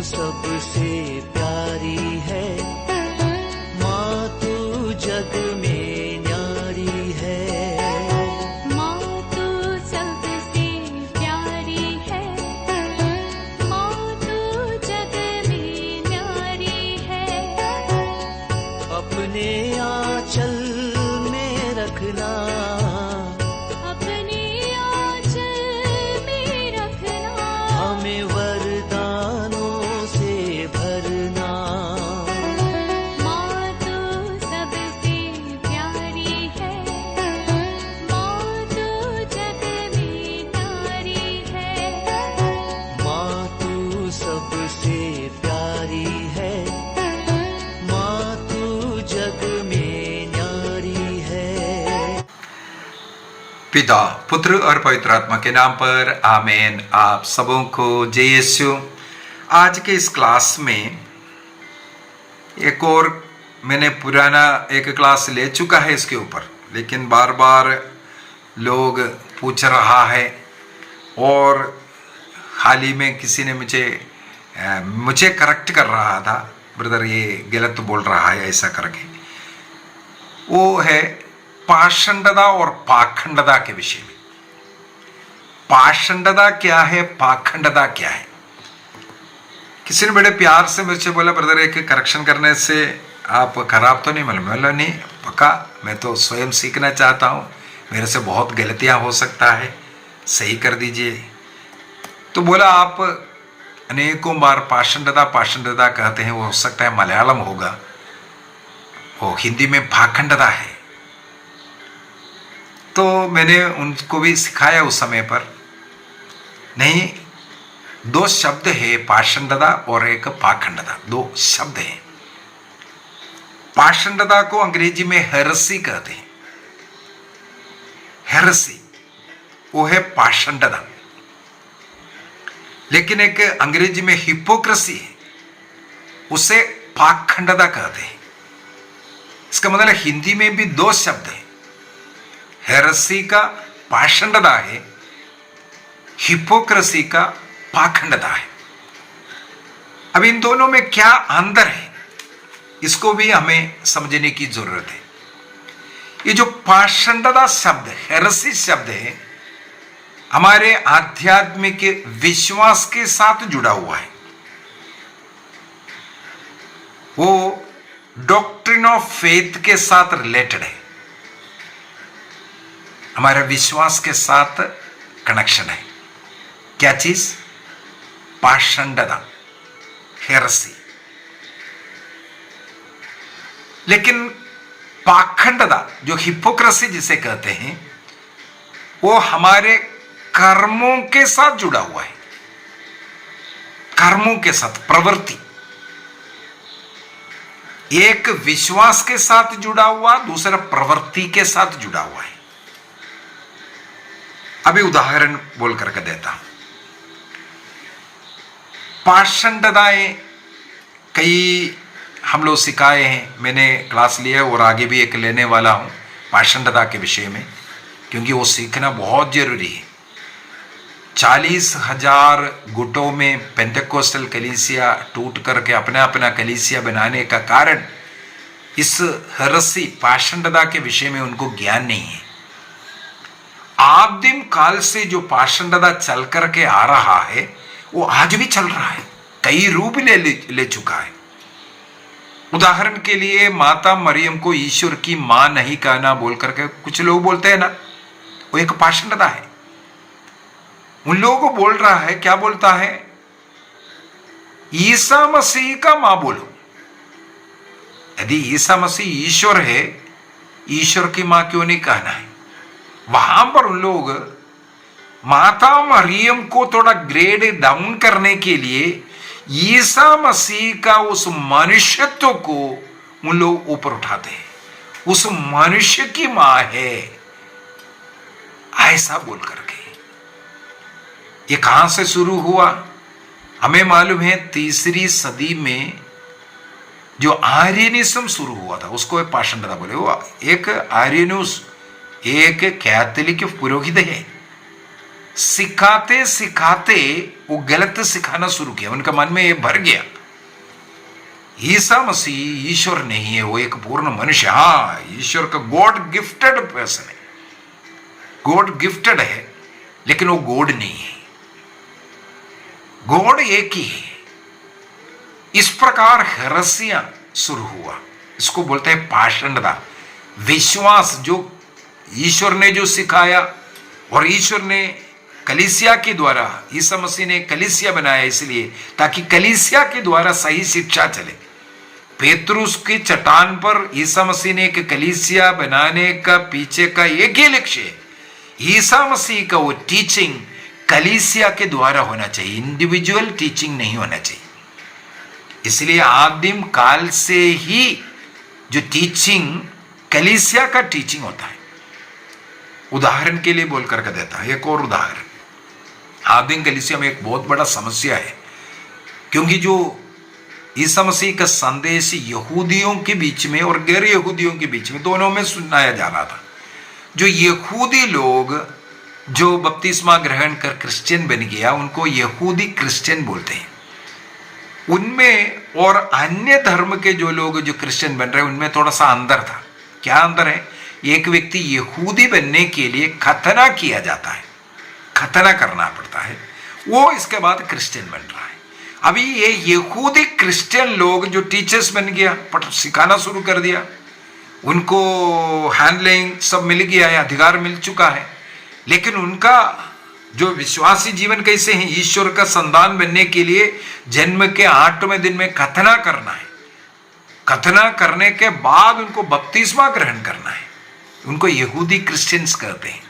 सबसे प्यारी है, माँ तू जग में न्यारी है। माँ तू सबसे प्यारी है, माँ तू जग में न्यारी है। अपने आंचल में रखना, अपने आंचल में रखना, हमें वरदानों से भरना। माँ तू सबसे प्यारी है, माँ तू जग में न्यारी है। माँ तू सबसे प्यारी है, माँ तू जग में न्यारी है। पिता, पुत्र और पवित्र आत्मा के नाम पर आमीन। आप सबों को जय यीशु। आज के इस क्लास में एक और मैंने पुराना एक क्लास ले चुका है इसके ऊपर, लेकिन बार बार लोग पूछ रहा है और हाल ही में किसी ने मुझे करेक्ट कर रहा था, ब्रदर ये गलत बोल रहा है ऐसा करके। वो है पाषंडता और पाखंडता के विषय में। पाषंडता क्या है, पाखंडता क्या है? किसी ने बड़े प्यार से मुझसे बोला, ब्रदर एक करेक्शन करने से आप खराब तो नहीं? बोला नहीं, पक्का, मैं तो स्वयं सीखना चाहता हूँ, मेरे से बहुत गलतियां हो सकता है, सही कर दीजिए। तो बोला आप अनेकों बार पाषंडता पाषंडता कहते हैं, वो हो सकता है मलयालम होगा, वो हिंदी में पाखंडता है। तो मैंने उनको भी सिखाया उस समय पर, नहीं, दो शब्द है, पाषंडता और एक पाखंडता, दो शब्द हैं। पाषंडता को अंग्रेजी में हेरेसी कहते हैं। हेरेसी वो है पाषंडता, लेकिन एक अंग्रेजी में हिपोक्रेसी है, उसे पाखंडता कहते हैं। इसका मतलब हिंदी में भी दो शब्द है, हेरेसी का पाषंडता है, हिपोक्रेसी का पाखंडता है। अब इन दोनों में क्या अंतर है, इसको भी हमें समझने की जरूरत है। ये जो पाषंडता शब्द, हेरेसी शब्द है, हमारे आध्यात्मिक विश्वास के साथ जुड़ा हुआ है। वो डॉक्ट्रिन ऑफ फेथ के साथ रिलेटेड है, हमारे विश्वास के साथ कनेक्शन है। क्या चीज? पाषंडता, हेरेसी। लेकिन पाखंडता, जो हिपोक्रेसी जिसे कहते हैं, वो हमारे कर्मों के साथ जुड़ा हुआ है। कर्मों के साथ, प्रवृत्ति, एक विश्वास के साथ जुड़ा हुआ, दूसरा प्रवृत्ति के साथ जुड़ा हुआ है। अभी उदाहरण बोल करके देता हूं। पाषंडताएं कई हम लोग सिखाए हैं, मैंने क्लास लिया और आगे भी एक लेने वाला हूं पाषंडता के विषय में, क्योंकि वो सीखना बहुत जरूरी है। 40,000 गुटों में पेंटेकोस्टल कलीसिया टूट करके अपना अपना कलीसिया बनाने का कारण इस हेरेसी, पाषंडता के विषय में उनको ज्ञान नहीं है। आदिम काल से जो पाषंडता चल करके आ रहा है, वो आज भी चल रहा है, कई रूप ले चुका है। उदाहरण के लिए माता मरियम को ईश्वर की मां नहीं कहना बोल करके कुछ लोग बोलते हैं ना, वो एक पाषंडता है। उन लोगों को बोल रहा है, क्या बोलता है? ईसा मसीह का मां बोलो। यदि ईसा मसीह ईश्वर है, ईश्वर की मां क्यों नहीं कहना है? वहां पर उन लोग माता मरियम को थोड़ा ग्रेड डाउन करने के लिए ईसा मसीह का उस मनुष्यत्व को उन लोग ऊपर उठाते हैं, उस मनुष्य की मां है ऐसा बोल करके। ये कहां से शुरू हुआ? हमें मालूम है 3री सदी में जो आर्यनिज्म शुरू हुआ था, उसको एक पाषंडता बोले। वो एक आर्यनुस, एक कैथोलिक पुरोहित है, सिखाते सिखाते वो गलत सिखाना शुरू किया, उनका मन में ये भर गया ईसा मसीह ईश्वर नहीं है, वो एक पूर्ण मनुष्य, हाँ ईश्वर का गॉड गिफ्टेड पर्सन है, गॉड गिफ्टेड है, लेकिन वो गॉड नहीं है, गॉड एक ही है। इस प्रकार हेरेसियां शुरू हुआ, इसको बोलते हैं पाषंडता। विश्वास जो ईश्वर ने जो सिखाया, और ईश्वर ने कलीसिया के द्वारा, ईसा मसीह ने कलीसिया बनाया इसलिए ताकि कलीसिया के द्वारा सही शिक्षा चले। पेतरुस की चट्टान पर ईसा मसीह ने एक कलीसिया बनाने का पीछे का एक ही लक्ष्य है, ईसा मसीह का वो टीचिंग कलीसिया के द्वारा होना चाहिए, इंडिविजुअल टीचिंग नहीं होना चाहिए। इसलिए आदिम काल से ही जो टीचिंग कलीसिया का टीचिंग होता है। उदाहरण के लिए बोल करके देता है एक और उदाहरण। आदिम कलीसिया में एक बहुत बड़ा समस्या है, क्योंकि जो ईसा मसीह का संदेश यहूदियों के बीच में और गैर यहूदियों के बीच में दोनों में सुनाया जा रहा था। जो यहूदी लोग जो बपतिस्मा ग्रहण कर क्रिश्चियन बन गया, उनको यहूदी क्रिश्चियन बोलते हैं। उनमें और अन्य धर्म के जो लोग जो क्रिश्चियन बन रहे हैं, उनमें थोड़ा सा अंतर था। क्या अंतर है? एक व्यक्ति यहूदी बनने के लिए खतना किया जाता है, खतना करना पड़ता है, वो इसके बाद क्रिश्चियन बन रहा है। अभी ये यहूदी क्रिश्चियन लोग जो टीचर्स बन गया, सिखाना शुरू कर दिया, उनको हैंडलिंग सब मिल गया है, अधिकार मिल चुका है, लेकिन उनका जो विश्वासी जीवन कैसे है, ईश्वर का संतान बनने के लिए जन्म के 8वें दिन में खतना करना है, खतना करने के बाद उनको बपतिस्मा ग्रहण करना है, उनको यहूदी क्रिश्चियंस कहते हैं।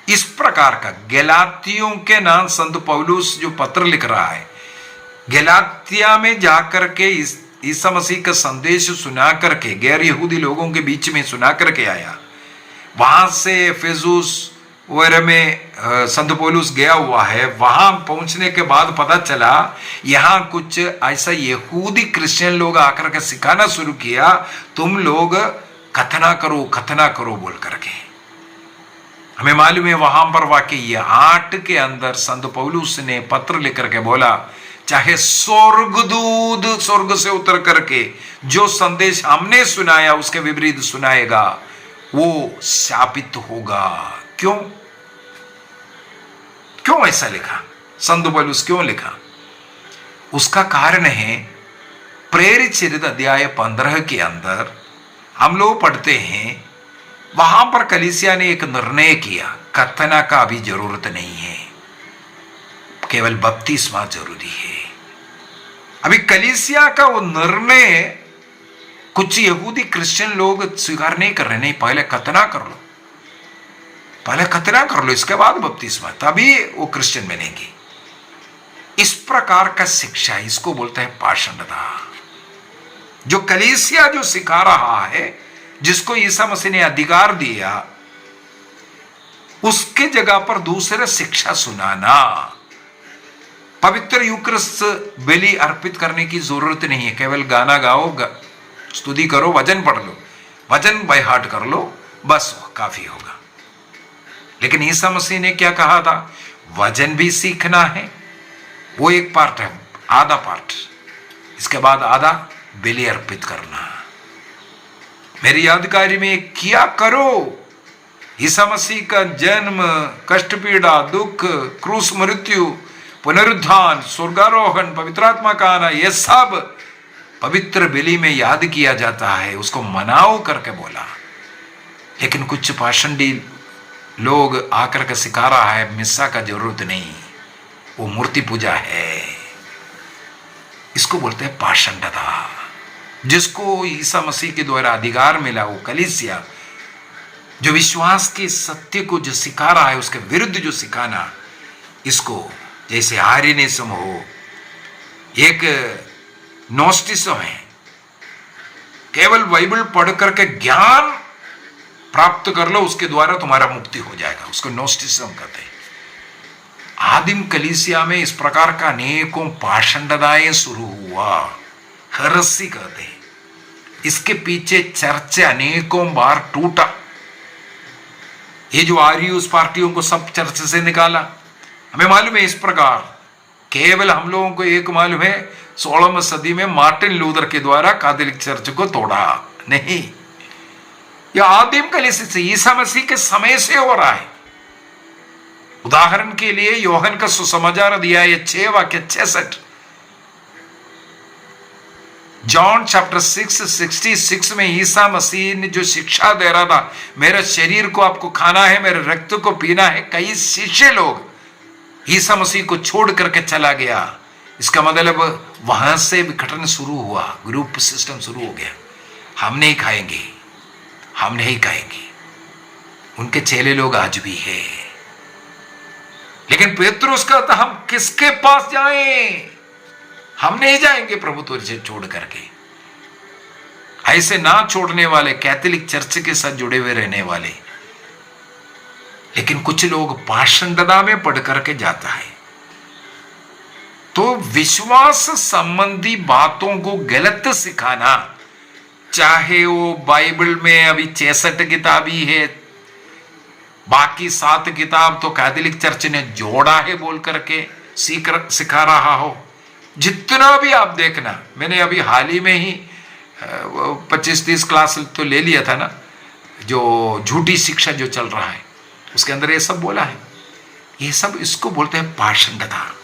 इस प्रकार का गलातियों के नाम संत पौलुस जो पत्र लिख रहा है, गलातिया में जाकर के ईसा मसीह का संदेश सुना करके गैर यहूदी लोगों के बीच में सुना करके आया। वहां से एफेसुस वगैरह में संत पौलुस गया हुआ है। वहां पहुंचने के बाद पता चला यहां कुछ ऐसा यहूदी क्रिश्चियन लोग आकर के सिखाना शुरू किया, तुम लोग खतना करो बोल करके। हमें मालूम है वहां पर वाकई 8 के अंदर संत पौलुस ने पत्र लिख के बोला, चाहे स्वर्गदूत स्वर्ग से उतर करके जो संदेश हमने सुनाया उसके विपरीत सुनाएगा, वो शापित होगा। क्यों ऐसा लिखा? संत पौलुस क्यों लिखा? उसका कारण है प्रेरित चरित अध्याय 15 के अंदर हम लोग पढ़ते हैं, वहां पर कलीसिया ने एक निर्णय किया, खतना का अभी जरूरत नहीं है, केवल बपतिस्मा जरूरी है। अभी कलीसिया का वो निर्णय कुछ यहूदी क्रिश्चियन लोग स्वीकार नहीं कर रहे, नहीं पहले खतना कर लो, पहले खतना कर लो, इसके बाद बपतिस्मा, तभी वो क्रिश्चियन बनेंगे। इस प्रकार का शिक्षा, इसको बोलते हैं पाषंडता। जो कलीसिया जो सिखा रहा है, जिसको ईसा मसीह ने अधिकार दिया, उसके जगह पर दूसरे शिक्षा सुनाना। पवित्र यूकरिस्त बलि अर्पित करने की जरूरत नहीं है, केवल गाना गाओ, स्तुति करो, वचन पढ़ लो, वचन बाय हार्ट कर लो, बस काफी होगा। लेकिन ईसा मसीह ने क्या कहा था? वचन भी सीखना है, वो एक पार्ट है, आधा पार्ट, इसके बाद आधा बलि अर्पित करना। मेरी यादगारी में किया करो। ईसा मसीह का जन्म, कष्ट, पीड़ा, दुख, क्रूस, मृत्यु, पुनरुत्थान, स्वर्गारोहण, पवित्र आत्मा का आना, यह सब पवित्र बलि में याद किया जाता है, उसको मनाओ करके बोला। लेकिन कुछ पाषंडी लोग आकर के सिखा रहा है मिस्सा का जरूरत नहीं, वो मूर्ति पूजा है। इसको बोलते हैं पाषंडता। जिसको ईसा मसीह के द्वारा अधिकार मिला, वो कलीसिया जो विश्वास के सत्य को जो सिखा रहा है, उसके विरुद्ध जो सिखाना, इसको जैसे आर्यनिज्म हो, एक नोस्टिज्म है, केवल बाइबल पढ़ करके ज्ञान प्राप्त कर लो, उसके द्वारा तुम्हारा मुक्ति हो जाएगा, उसको नोस्टिज्म कहते हैं। आदिम कलीसिया में इस प्रकार का अनेकों पाषंडताएं शुरू हुआ, हेरेसी कहते हैं। इसके पीछे चर्च अनेकों बार टूटा, ये जो आर्यूस पार्टियों को सब चर्च से निकाला, हमें मालूम है इस प्रकार, केवल हम लोगों को एक मालूम है 16वीं सदी में मार्टिन लूथर के द्वारा कैथोलिक चर्च को तोड़ा नहीं। यह आदिम कलीसिया से ईसा मसीह के समय से हो रहा है। उदाहरण के लिए योहन का सुसमाचार अध्याय 6 वाक्य 66, जॉन चैप्टर 6:66 में ईसा मसीह ने जो शिक्षा दे रहा था, मेरे शरीर को आपको खाना है, मेरे रक्त को पीना है, कई शिष्य लोग ईसा मसीह को छोड़ करके चला गया। इसका मतलब वहां से विघटन शुरू हुआ, ग्रुप सिस्टम शुरू हो गया। हम नहीं खाएंगे, हम नहीं खाएंगे। उनके चेले लोग आज भी है, लेकिन पेतरुस कहता हम किसके पास जाएं? हम नहीं जाएंगे प्रभु तुझे छोड़ करके। ऐसे ना छोड़ने वाले कैथोलिक चर्च के साथ जुड़े हुए रहने वाले, लेकिन कुछ लोग पाषंडता में पढ़ करके जाता है। तो विश्वास संबंधी बातों को गलत सिखाना, चाहे वो बाइबल में अभी 66 किताब ही है, बाकी 7 किताब तो कैथोलिक चर्च ने जोड़ा है बोल करके सिखा रहा हो, जितना भी आप देखना। मैंने अभी हाल ही में ही 25-30 क्लास तो ले लिया था ना, जो झूठी शिक्षा जो चल रहा है उसके अंदर ये सब बोला है। ये सब इसको बोलते हैं पाषंडता।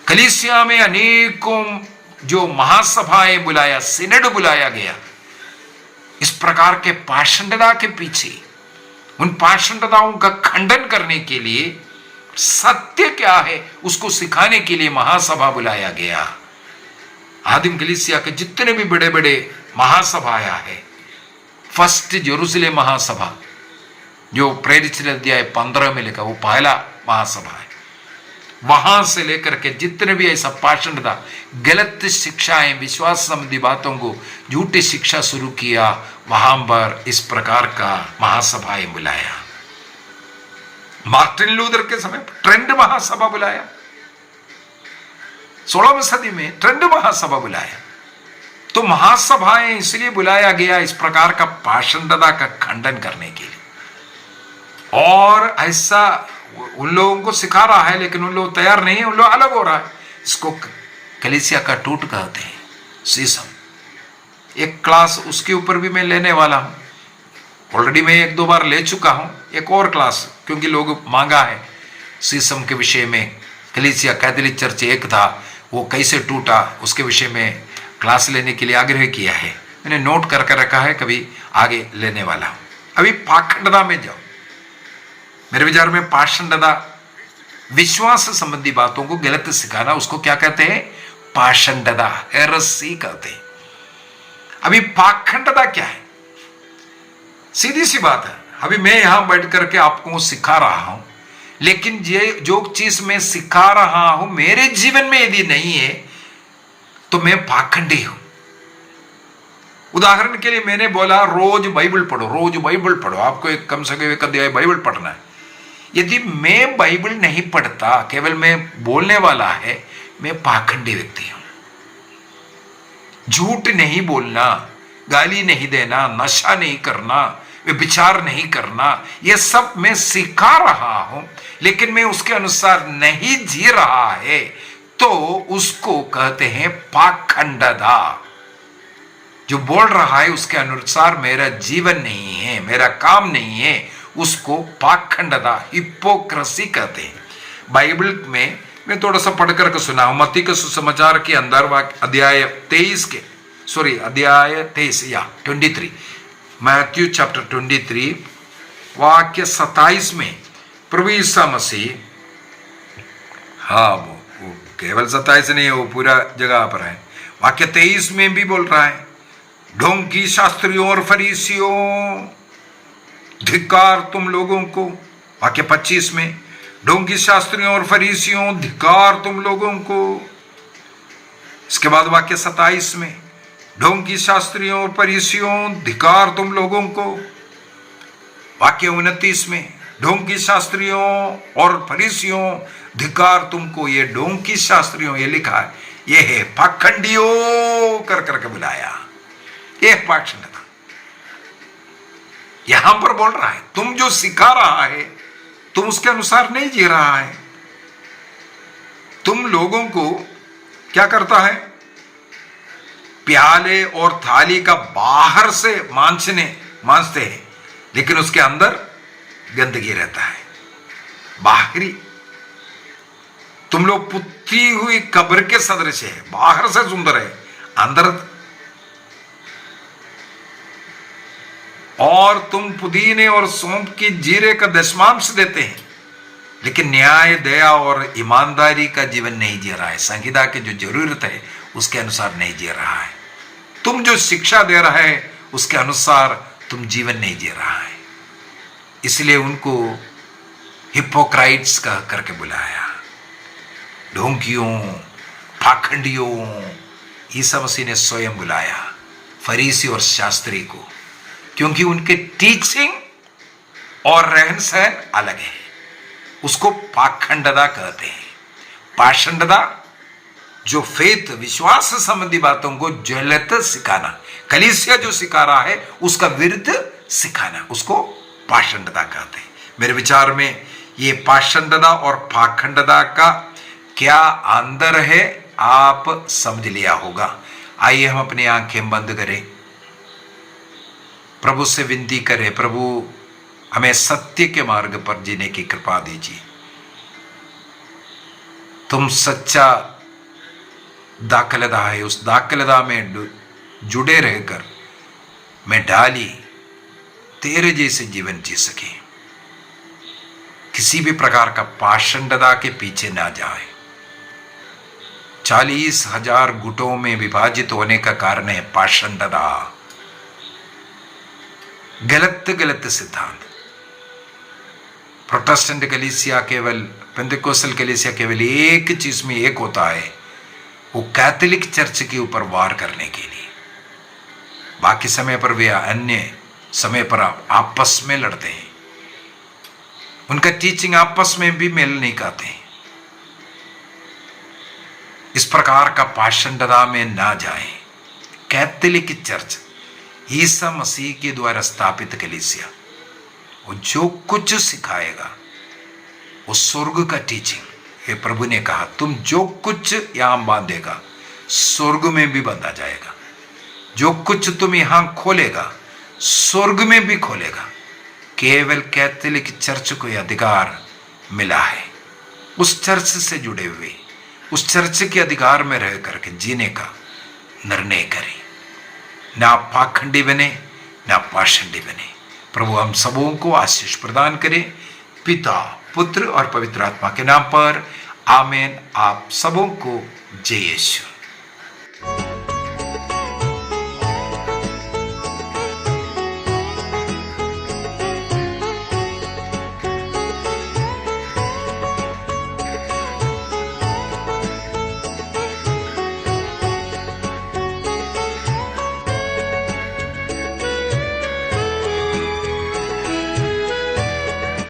कलीसिया में अनेकों जो महासभाएं बुलाया, सिनेड बुलाया गया, इस प्रकार के पाषंडता के पीछे, उन पाषंडताओं का खंडन करने के लिए, सत्य क्या है उसको सिखाने के लिए महासभा बुलाया गया। आदिम कलीसिया के जितने भी बड़े बड़े महासभाएं है, फर्स्ट जेरूसलेम महासभा जो प्रेरित अध्याय 15 में लिखा, वो पहला महासभा है। वहां से लेकर के जितने भी ऐसा पाषंडता, गलत शिक्षाएं, विश्वास संबंधी बातों को झूठी शिक्षा शुरू किया, वहां पर इस प्रकार का महासभाएं बुलाया। मार्टिन लूथर के समय ट्रेंड महासभा बुलाया, 16वीं सदी में ट्रेंड महासभा बुलाया। तो महासभाएं इसलिए बुलाया गया इस प्रकार का पाषंडता का खंडन करने के लिए। और ऐसा उन लोगों को सिखा रहा है, लेकिन उन लोग तैयार नहीं है, उन लोग अलग हो रहा है। इसको कलीसिया का टूट कहते हैं, सीसम। एक क्लास उसके ऊपर भी मैं लेने वाला हूं, ऑलरेडी मैं 1-2 बार ले चुका हूं। एक और क्लास, क्योंकि लोग मांगा है सीसम के विषय में, कलीसिया कैथोलिक चर्च एक था वो कैसे टूटा, उसके विषय में क्लास लेने के लिए आग्रह किया है। मैंने नोट करके रखा है, कभी आगे लेने वाला हूं। अभी पाखंडता में जाओ। मेरे विचार में पाषंडता, विश्वास संबंधी बातों को गलत सिखाना, उसको क्या कहते हैं? पाषंडता, हेरेसी कहते हैं। अभी पाखंडता क्या है? सीधी सी बात है। अभी मैं यहां बैठ करके आपको सिखा रहा हूं, लेकिन ये जो चीज मैं सिखा रहा हूं मेरे जीवन में यदि नहीं है तो मैं पाखंडी हूं। उदाहरण के लिए मैंने बोला रोज बाइबल पढ़ो, रोज बाइबल पढ़ो, आपको एक कम से कम 1 अध्याय बाइबल पढ़ना है। यदि मैं बाइबल नहीं पढ़ता, केवल मैं बोलने वाला है, मैं पाखंडी व्यक्ति हूं। झूठ नहीं बोलना, गाली नहीं देना, नशा नहीं करना, विचार नहीं करना, यह सब मैं सिखा रहा हूं, लेकिन मैं उसके अनुसार नहीं जी रहा है, तो उसको कहते हैं पाखंडता। जो बोल रहा है उसके अनुसार मेरा जीवन नहीं है, मेरा काम नहीं है, उसको पाखंडता, हिपोक्रेसी कहते हैं। बाइबल में मैं थोड़ा सा पढ़ करके सुना हूं, मत्ती के सुसमाचार के अंदर अध्याय 23 या 23, मैथ्यू चैप्टर 23 वाक्य 27 में प्रभु ईसा मसीह, हाँ वो केवल 27 नहीं है, वो पूरा जगह पर है। वाक्य 23 में भी बोल रहा है, ढोंगी शास्त्रियों और फरीसियों धिक्कार तुम लोगों को। वाक्य 25 में, ढोंगी शास्त्रियों और फरीसियों धिक्कार तुम लोगों को। इसके बाद वाक्य 27 में, ढोंगी शास्त्रियों और फरीसियों धिक्कार तुम लोगों को। वाक्य 29 में, ढोंगी शास्त्रियों और फरीसियों धिक्कार तुमको। ये ढोंगी शास्त्रियों ये लिखा है, ये है पाखंडियों कर करके बुलाया, ये पाखंडता। यहां पर बोल रहा है तुम जो सिखा रहा है तुम उसके अनुसार नहीं जी रहा है। तुम लोगों को क्या करता है, प्याले और थाली का बाहर से मांझते हैं, लेकिन उसके अंदर गंदगी रहता है। बाहरी तुम लोग पुती हुई कब्र के सदृश है, बाहर से सुंदर है, अंदर। और तुम पुदीने और सौंफ की जीरे का दशमांश देते हैं, लेकिन न्याय, दया और ईमानदारी का जीवन नहीं जी रहा है। संहिता की जो जरूरत है उसके अनुसार नहीं जी रहा है। तुम जो शिक्षा दे रहा है उसके अनुसार तुम जीवन नहीं जी रहा है। इसलिए उनको हिपोक्राइट्स का करके बुलाया, ढोंगियों, पाखंडियों। ईसा मसीह ने स्वयं बुलाया फरीसी और शास्त्री को, क्योंकि उनके टीचिंग और रहन सहन अलग है। उसको पाखंडता कहते हैं। पाषंडता जो फेथ, विश्वास संबंधी बातों को जलत सिखाना, कलीसिया जो सिखा रहा है उसका विरुद्ध सिखाना, उसको पाषंडता कहते हैं। मेरे विचार में ये पाषंडता और पाखंडता का क्या अंदर है आप समझ लिया होगा। आइए हम अपनी आंखें बंद करें, प्रभु से विनती करें, प्रभु हमें सत्य के मार्ग पर जीने की कृपा दीजिए। तुम सच्चा दाखलता है, उस दाखलता में जुड़े रहकर मैं डाली तेरे जैसे जीवन जी सके। किसी भी प्रकार का पाषंडता के पीछे ना जाए। 40,000 गुटों में विभाजित होने का कारण है पाषंडता, गलत सिद्धांत। प्रोटेस्टेंट कलीसिया केवल, पेंटेकोस्टल कलीसिया केवल एक चीज में एक होता है, वो कैथोलिक चर्च के ऊपर वार करने के लिए। बाकी समय पर वे अन्य समय पर आपस में लड़ते हैं। उनका टीचिंग आपस में भी मेल नहीं खाते हैं। इस प्रकार का पाषंडता में ना जाएं। कैथोलिक चर्च ईसा मसीह के द्वारा स्थापित कलीसिया, वो जो कुछ सिखाएगा वो स्वर्ग का टीचिंग है। प्रभु ने कहा तुम जो कुछ यहां बांधेगा स्वर्ग में भी बांधा जाएगा, जो कुछ तुम यहां खोलेगा स्वर्ग में भी खोलेगा। केवल कैथोलिक चर्च को यह अधिकार मिला है। उस चर्च से जुड़े हुए, उस चर्च के अधिकार में रह करके जीने का निर्णय करें। ना पाखंडी बने, ना पाषंडी बने। प्रभु हम सबों को आशीष प्रदान करे, पिता, पुत्र और पवित्र आत्मा के नाम पर आमीन। आप सबों को जय यीशु।